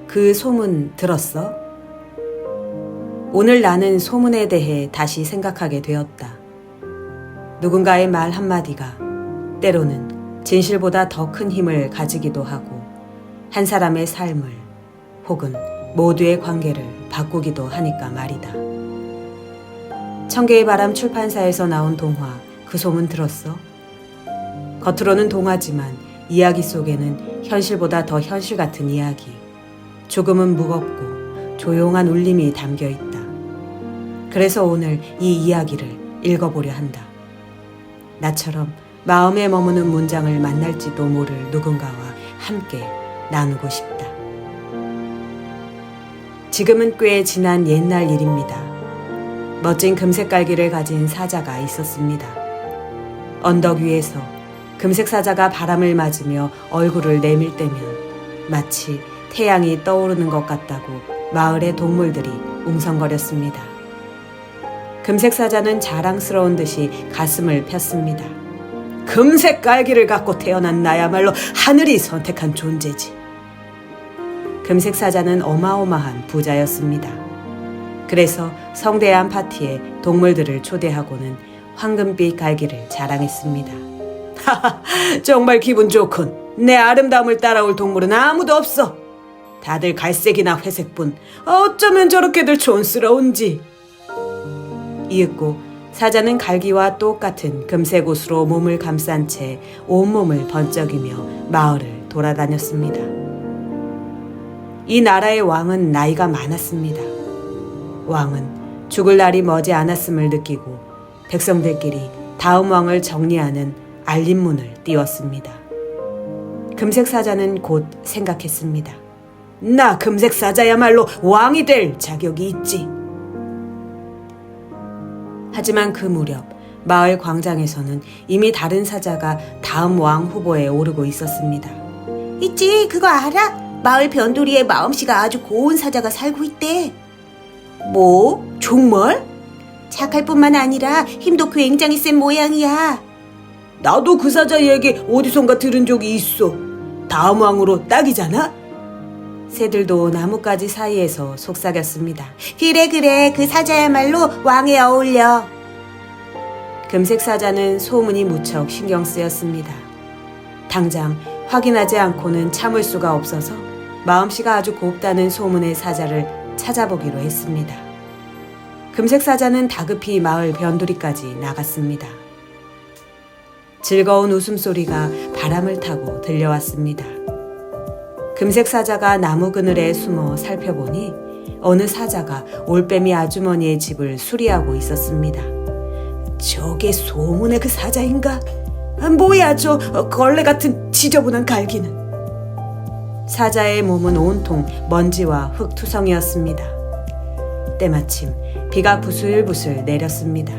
그 소문 들었어? 오늘 나는 소문에 대해 다시 생각하게 되었다. 누군가의 말 한마디가 때로는 진실보다 더 큰 힘을 가지기도 하고 한 사람의 삶을 혹은 모두의 관계를 바꾸기도 하니까 말이다. 청개의 바람 출판사에서 나온 동화 그 소문 들었어? 겉으로는 동화지만 이야기 속에는 현실보다 더 현실 같은 이야기, 조금은 무겁고 조용한 울림이 담겨 있다. 그래서 오늘 이 이야기를 읽어보려 한다. 나처럼 마음에 머무는 문장을 만날지도 모를 누군가와 함께 나누고 싶다. 지금은 꽤 지난 옛날 일입니다. 멋진 금색 깔기를 가진 사자가 있었습니다. 언덕 위에서 금색 사자가 바람을 맞으며 얼굴을 내밀 때면 마치 태양이 떠오르는 것 같다고 마을의 동물들이 웅성거렸습니다. 금색 사자는 자랑스러운 듯이 가슴을 폈습니다. 금색 깔기를 갖고 태어난 나야말로 하늘이 선택한 존재지. 금색 사자는 어마어마한 부자였습니다. 그래서 성대한 파티에 동물들을 초대하고는 황금빛 깔기를 자랑했습니다. 하하, 정말 기분 좋군. 내 아름다움을 따라올 동물은 아무도 없어. 다들 갈색이나 회색뿐 어쩌면 저렇게들 촌스러운지. 이윽고 사자는 갈기와 똑같은 금색 옷으로 몸을 감싼 채 온몸을 번쩍이며 마을을 돌아다녔습니다. 이 나라의 왕은 나이가 많았습니다. 왕은 죽을 날이 머지 않았음을 느끼고 백성들끼리 다음 왕을 정리하는 알림문을 띄웠습니다. 금색 사자는 곧 생각했습니다. 나 금색 사자야말로 왕이 될 자격이 있지. 하지만 그 무렵 마을 광장에서는 이미 다른 사자가 다음 왕 후보에 오르고 있었습니다. 있지, 그거 알아? 마을 변두리에 마음씨가 아주 고운 사자가 살고 있대. 뭐? 정말? 착할 뿐만 아니라 힘도 굉장히 센 모양이야. 나도 그 사자 얘기 어디선가 들은 적이 있어. 다음 왕으로 딱이잖아? 새들도 나뭇가지 사이에서 속삭였습니다. 그래, 그 사자야말로 왕에 어울려. 금색 사자는 소문이 무척 신경 쓰였습니다. 당장 확인하지 않고는 참을 수가 없어서 마음씨가 아주 곱다는 소문의 사자를 찾아보기로 했습니다. 금색 사자는 다급히 마을 변두리까지 나갔습니다. 즐거운 웃음소리가 바람을 타고 들려왔습니다. 금색 사자가 나무 그늘에 숨어 살펴보니 어느 사자가 올빼미 아주머니의 집을 수리하고 있었습니다. 저게 소문의 그 사자인가? 뭐야 저 걸레 같은 지저분한 갈기는. 사자의 몸은 온통 먼지와 흙투성이었습니다. 때마침 비가 부슬부슬 내렸습니다.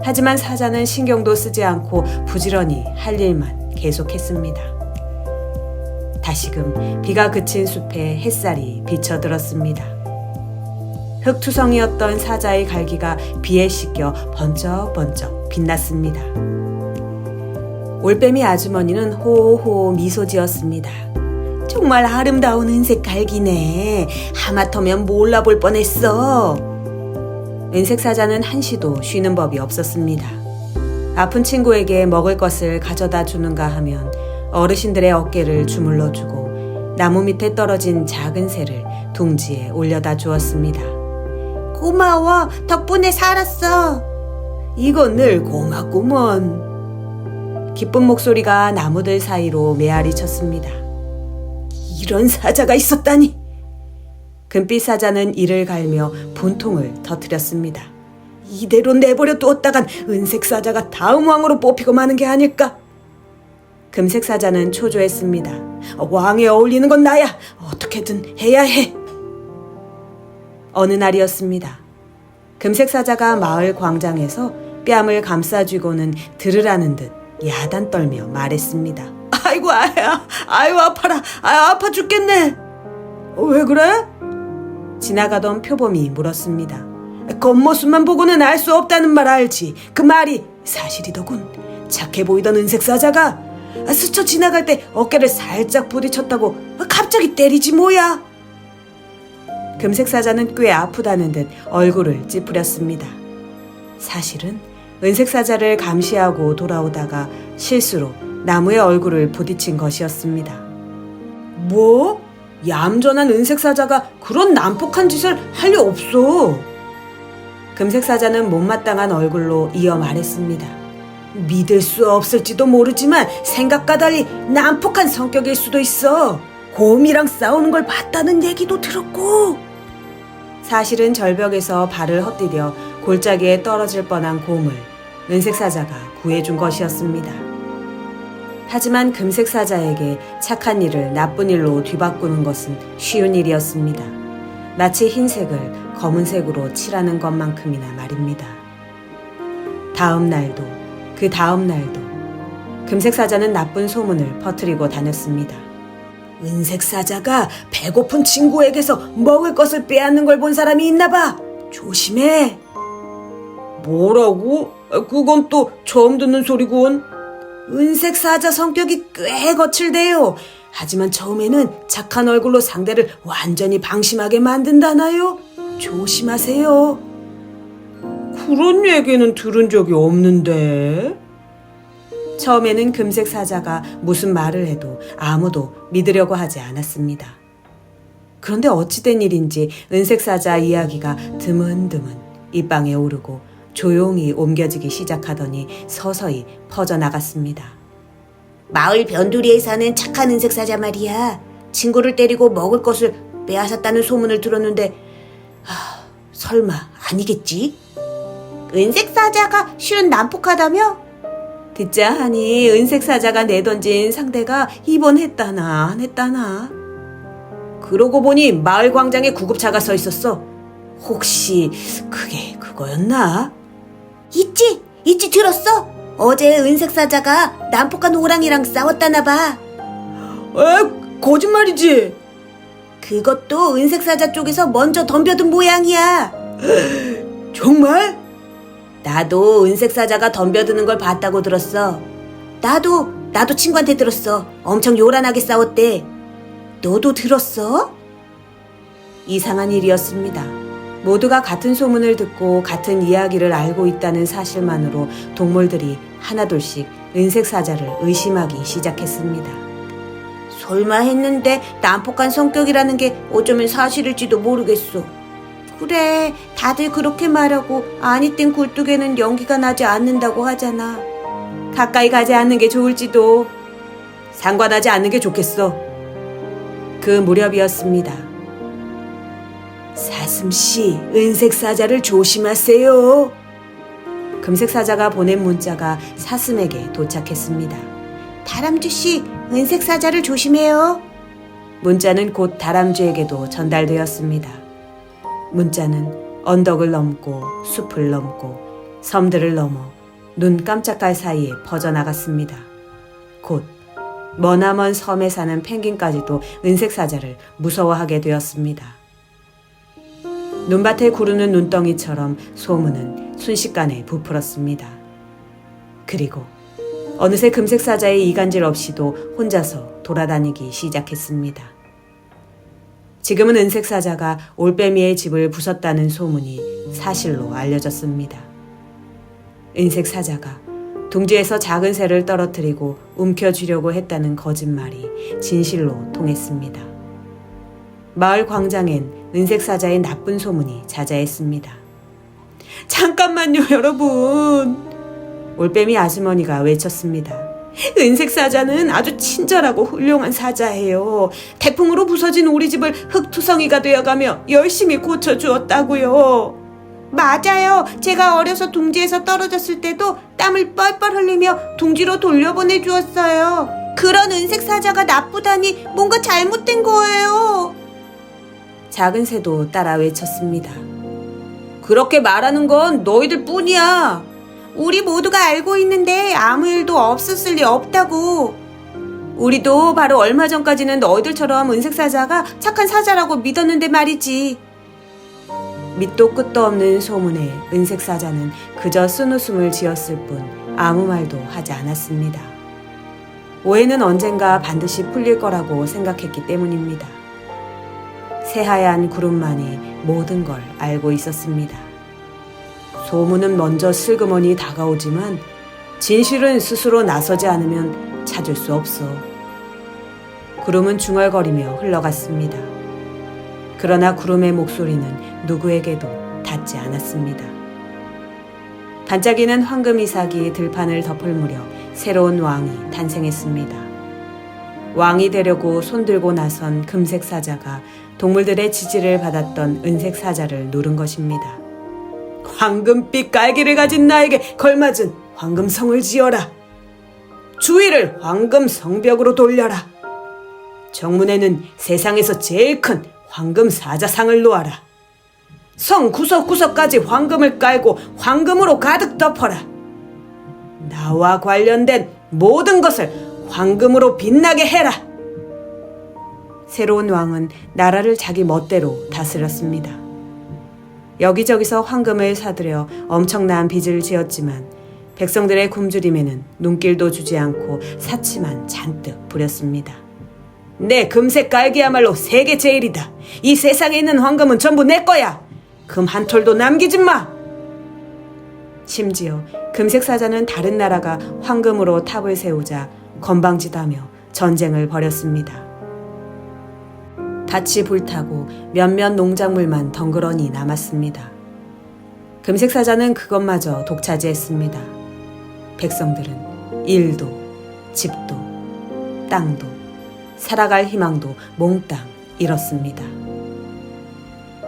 하지만 사자는 신경도 쓰지 않고 부지런히 할 일만 계속했습니다. 다시금 비가 그친 숲에 햇살이 비쳐들었습니다. 흙투성이었던 사자의 갈기가 비에 씻겨 번쩍번쩍 빛났습니다. 올빼미 아주머니는 호호 미소 지었습니다. 정말 아름다운 은색 갈기네. 하마터면 몰라볼 뻔했어. 은색 사자는 한시도 쉬는 법이 없었습니다. 아픈 친구에게 먹을 것을 가져다 주는가 하면 어르신들의 어깨를 주물러주고 나무 밑에 떨어진 작은 새를 둥지에 올려다 주었습니다. 고마워. 덕분에 살았어. 이건 늘 고맙구먼. 기쁜 목소리가 나무들 사이로 메아리 쳤습니다. 이런 사자가 있었다니. 금빛 사자는 이를 갈며 분통을 터뜨렸습니다. 이대로 내버려 두었다간 은색 사자가 다음 왕으로 뽑히고 마는 게 아닐까? 금색 사자는 초조했습니다. 왕에 어울리는 건 나야. 어떻게든 해야 해. 어느 날이었습니다. 금색 사자가 마을 광장에서 뺨을 감싸쥐고는 들으라는 듯 야단 떨며 말했습니다. 아이고 아야, 아유 아파라, 아파 죽겠네. 왜 그래? 지나가던 표범이 물었습니다. 겉모습만 보고는 알 수 없다는 말 알지? 그 말이 사실이더군. 착해 보이던 은색 사자가 스쳐 지나갈 때 어깨를 살짝 부딪혔다고 갑자기 때리지 뭐야. 금색 사자는 꽤 아프다는 듯 얼굴을 찌푸렸습니다. 사실은 은색 사자를 감시하고 돌아오다가 실수로 나무의 얼굴을 부딪힌 것이었습니다. 뭐? 얌전한 은색 사자가 그런 난폭한 짓을 할 리 없어. 금색 사자는 못마땅한 얼굴로 이어 말했습니다. 믿을 수 없을지도 모르지만 생각과 달리 난폭한 성격일 수도 있어. 곰이랑 싸우는 걸 봤다는 얘기도 들었고. 사실은 절벽에서 발을 헛디뎌 골짜기에 떨어질 뻔한 곰을 은색 사자가 구해준 것이었습니다. 하지만 금색 사자에게 착한 일을 나쁜 일로 뒤바꾸는 것은 쉬운 일이었습니다. 마치 흰색을 검은색으로 칠하는 것만큼이나 말입니다. 다음 날도 그 다음 날도 금색 사자는 나쁜 소문을 퍼뜨리고 다녔습니다. 은색 사자가 배고픈 친구에게서 먹을 것을 빼앗는 걸 본 사람이 있나 봐. 조심해. 뭐라고? 그건 또 처음 듣는 소리군. 은색 사자 성격이 꽤 거칠대요. 하지만 처음에는 착한 얼굴로 상대를 완전히 방심하게 만든다나요? 조심하세요. 그런 얘기는 들은 적이 없는데. 처음에는 금색 사자가 무슨 말을 해도 아무도 믿으려고 하지 않았습니다. 그런데 어찌된 일인지 은색 사자 이야기가 드문드문 입방에 오르고 조용히 옮겨지기 시작하더니 서서히 퍼져나갔습니다. 마을 변두리에 사는 착한 은색 사자 말이야. 친구를 때리고 먹을 것을 빼앗았다는 소문을 들었는데 설마 아니겠지? 은색 사자가 실은 난폭하다며? 듣자 하니 은색 사자가 내던진 상대가 입원했다나 안 했다나. 그러고 보니 마을 광장에 구급차가 서 있었어. 혹시 그게 그거였나? 있지 들었어? 어제 은색 사자가 난폭한 호랑이랑 싸웠다나 봐. 거짓말이지? 그것도 은색 사자 쪽에서 먼저 덤벼든 모양이야. 정말? 나도 은색 사자가 덤벼드는 걸 봤다고 들었어. 나도 친구한테 들었어. 엄청 요란하게 싸웠대. 너도 들었어? 이상한 일이었습니다. 모두가 같은 소문을 듣고 같은 이야기를 알고 있다는 사실만으로 동물들이 하나둘씩 은색 사자를 의심하기 시작했습니다. 설마 했는데 난폭한 성격이라는 게 어쩌면 사실일지도 모르겠어. 그래, 다들 그렇게 말하고 아니 땐 굴뚝에는 연기가 나지 않는다고 하잖아. 가까이 가지 않는 게 좋을지도. 상관하지 않는 게 좋겠어. 그 무렵이었습니다. 사슴씨, 은색 사자를 조심하세요. 금색 사자가 보낸 문자가 사슴에게 도착했습니다. 다람쥐씨, 은색 사자를 조심해요. 문자는 곧 다람쥐에게도 전달되었습니다. 문자는 언덕을 넘고 숲을 넘고 섬들을 넘어 눈 깜짝할 사이에 퍼져나갔습니다. 곧 머나먼 섬에 사는 펭귄까지도 은색 사자를 무서워하게 되었습니다. 눈밭에 구르는 눈덩이처럼 소문은 순식간에 부풀었습니다. 그리고 어느새 금색 사자의 이간질 없이도 혼자서 돌아다니기 시작했습니다. 지금은 은색 사자가 올빼미의 집을 부쉈다는 소문이 사실로 알려졌습니다. 은색 사자가 둥지에서 작은 새를 떨어뜨리고 움켜쥐려고 했다는 거짓말이 진실로 통했습니다. 마을 광장엔 은색 사자의 나쁜 소문이 자자했습니다. 잠깐만요, 여러분. 올빼미 아주머니가 외쳤습니다. 은색 사자는 아주 친절하고 훌륭한 사자예요. 태풍으로 부서진 우리 집을 흙투성이가 되어가며 열심히 고쳐주었다고요. 맞아요. 제가 어려서 둥지에서 떨어졌을 때도 땀을 뻘뻘 흘리며 둥지로 돌려보내주었어요. 그런 은색 사자가 나쁘다니 뭔가 잘못된 거예요. 작은 새도 따라 외쳤습니다. 그렇게 말하는 건 너희들 뿐이야. 우리 모두가 알고 있는데 아무 일도 없었을 리 없다고. 우리도 바로 얼마 전까지는 너희들처럼 은색 사자가 착한 사자라고 믿었는데 말이지. 밑도 끝도 없는 소문에 은색 사자는 그저 쓴웃음을 지었을 뿐 아무 말도 하지 않았습니다. 오해는 언젠가 반드시 풀릴 거라고 생각했기 때문입니다. 새하얀 구름만이 모든 걸 알고 있었습니다. 소문은 먼저 슬그머니 다가오지만 진실은 스스로 나서지 않으면 찾을 수 없어. 구름은 중얼거리며 흘러갔습니다. 그러나 구름의 목소리는 누구에게도 닿지 않았습니다. 반짝이는 황금 이삭이 들판을 덮을 무렵 새로운 왕이 탄생했습니다. 왕이 되려고 손들고 나선 금색 사자가 동물들의 지지를 받았던 은색 사자를 누른 것입니다. 황금빛 깔기를 가진 나에게 걸맞은 황금성을 지어라. 주위를 황금 성벽으로 돌려라. 정문에는 세상에서 제일 큰 황금 사자상을 놓아라. 성 구석구석까지 황금을 깔고 황금으로 가득 덮어라. 나와 관련된 모든 것을 황금으로 빛나게 해라. 새로운 왕은 나라를 자기 멋대로 다스렸습니다. 여기저기서 황금을 사들여 엄청난 빚을 지었지만 백성들의 굶주림에는 눈길도 주지 않고 사치만 잔뜩 부렸습니다. 내 금색 깔기야말로 세계 제일이다. 이 세상에 있는 황금은 전부 내 거야. 금 한 톨도 남기지 마. 심지어 금색 사자는 다른 나라가 황금으로 탑을 세우자 건방지다며 전쟁을 벌였습니다. 밭이 불타고 몇몇 농작물만 덩그러니 남았습니다. 금색 사자는 그것마저 독차지했습니다. 백성들은 일도, 집도, 땅도, 살아갈 희망도 몽땅 잃었습니다.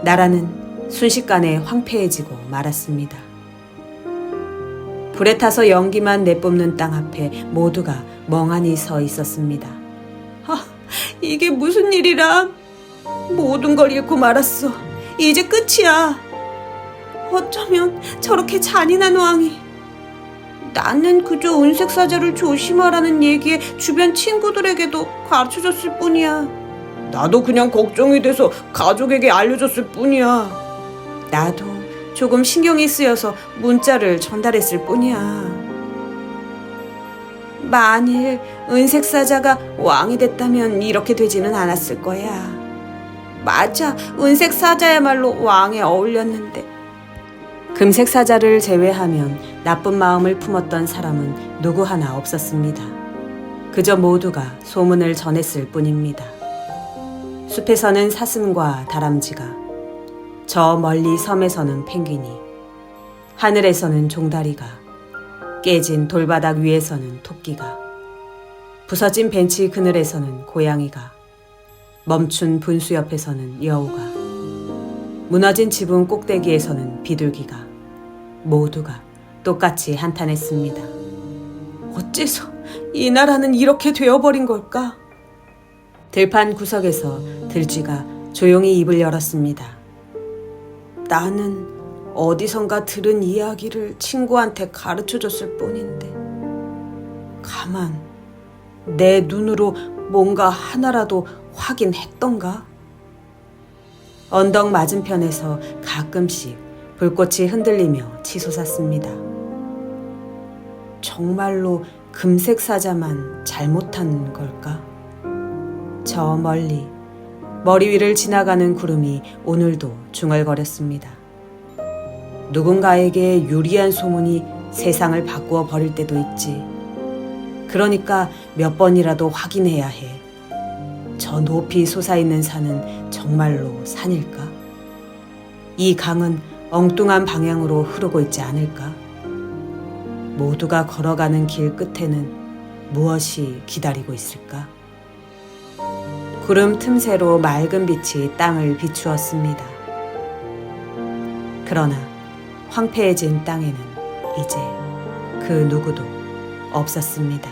나라는 순식간에 황폐해지고 말았습니다. 불에 타서 연기만 내뿜는 땅 앞에 모두가 멍하니 서 있었습니다. 이게 무슨 일이라? 모든 걸 잃고 말았어. 이제 끝이야. 어쩌면 저렇게 잔인한 왕이. 나는 그저 은색 사자를 조심하라는 얘기에 주변 친구들에게도 가르쳐줬을 뿐이야. 나도 그냥 걱정이 돼서 가족에게 알려줬을 뿐이야. 나도 조금 신경이 쓰여서 문자를 전달했을 뿐이야. 만일 은색 사자가 왕이 됐다면 이렇게 되지는 않았을 거야. 맞아, 은색 사자야말로 왕에 어울렸는데. 금색 사자를 제외하면 나쁜 마음을 품었던 사람은 누구 하나 없었습니다. 그저 모두가 소문을 전했을 뿐입니다. 숲에서는 사슴과 다람쥐가, 저 멀리 섬에서는 펭귄이, 하늘에서는 종다리가, 깨진 돌바닥 위에서는 토끼가, 부서진 벤치 그늘에서는 고양이가, 멈춘 분수 옆에서는 여우가, 무너진 지붕 꼭대기에서는 비둘기가 모두가 똑같이 한탄했습니다. 어째서 이 나라는 이렇게 되어버린 걸까? 들판 구석에서 들쥐가 조용히 입을 열었습니다. 나는 어디선가 들은 이야기를 친구한테 가르쳐줬을 뿐인데 가만 내 눈으로 뭔가 하나라도 확인했던가? 언덕 맞은편에서 가끔씩 불꽃이 흔들리며 치솟았습니다. 정말로 금색 사자만 잘못한 걸까? 저 멀리 머리 위를 지나가는 구름이 오늘도 중얼거렸습니다. 누군가에게 유리한 소문이 세상을 바꾸어 버릴 때도 있지. 그러니까 몇 번이라도 확인해야 해. 저 높이 솟아있는 산은 정말로 산일까? 이 강은 엉뚱한 방향으로 흐르고 있지 않을까? 모두가 걸어가는 길 끝에는 무엇이 기다리고 있을까? 구름 틈새로 맑은 빛이 땅을 비추었습니다. 그러나 황폐해진 땅에는 이제 그 누구도 없었습니다.